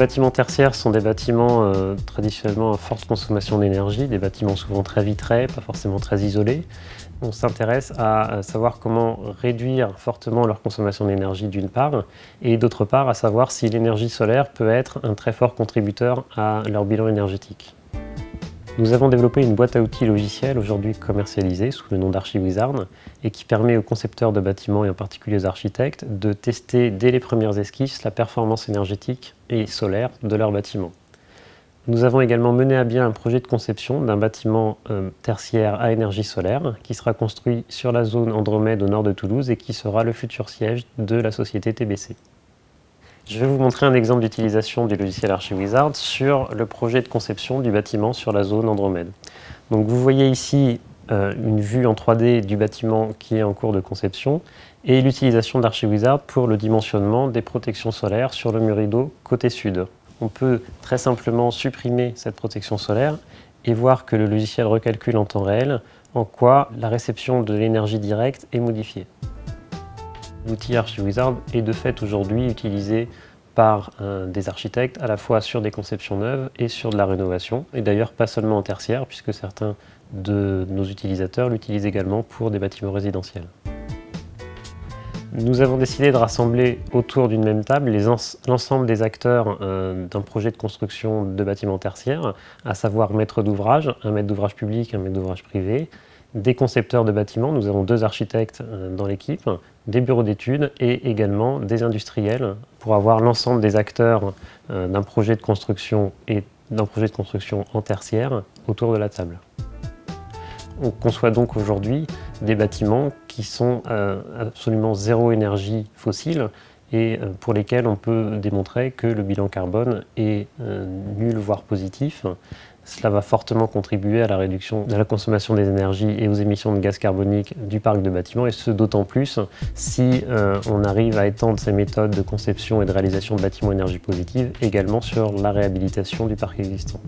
bâtiments tertiaires sont des bâtiments traditionnellement à forte consommation d'énergie, des bâtiments souvent très vitrés, pas forcément très isolés. On s'intéresse à savoir comment réduire fortement leur consommation d'énergie d'une part, et d'autre part à savoir si l'énergie solaire peut être un très fort contributeur à leur bilan énergétique. Nous avons développé une boîte à outils logicielle aujourd'hui commercialisée sous le nom d'ArchiWizard et qui permet aux concepteurs de bâtiments et en particulier aux architectes de tester dès les premières esquisses la performance énergétique et solaire de leur bâtiment. Nous avons également mené à bien un projet de conception d'un bâtiment tertiaire à énergie solaire qui sera construit sur la zone Andromède au nord de Toulouse et qui sera le futur siège de la société TBC. Je vais vous montrer un exemple d'utilisation du logiciel ArchiWizard sur le projet de conception du bâtiment sur la zone Andromède. Donc vous voyez ici une vue en 3D du bâtiment qui est en cours de conception et l'utilisation d'ArchiWizard pour le dimensionnement des protections solaires sur le mur rideau côté sud. On peut très simplement supprimer cette protection solaire et voir que le logiciel recalcule en temps réel en quoi la réception de l'énergie directe est modifiée. L'outil ArchiWizard est de fait aujourd'hui utilisé par des architectes à la fois sur des conceptions neuves et sur de la rénovation, et d'ailleurs pas seulement en tertiaire puisque certains de nos utilisateurs l'utilisent également pour des bâtiments résidentiels. Nous avons décidé de rassembler autour d'une même table l'ensemble des acteurs d'un projet de construction de bâtiments tertiaires, à savoir maître d'ouvrage, un maître d'ouvrage public, un maître d'ouvrage privé, des concepteurs de bâtiments, nous avons 2 architectes dans l'équipe, des bureaux d'études et également des industriels pour avoir l'ensemble des acteurs d'un projet de construction et d'un projet de construction en tertiaire autour de la table. On conçoit donc aujourd'hui des bâtiments qui sont absolument zéro énergie fossile et pour lesquels on peut démontrer que le bilan carbone est nul voire positif. Cela va fortement contribuer à la réduction de la consommation des énergies et aux émissions de gaz carboniques du parc de bâtiments, et ce d'autant plus si on arrive à étendre ces méthodes de conception et de réalisation de bâtiments énergie positive également sur la réhabilitation du parc existant.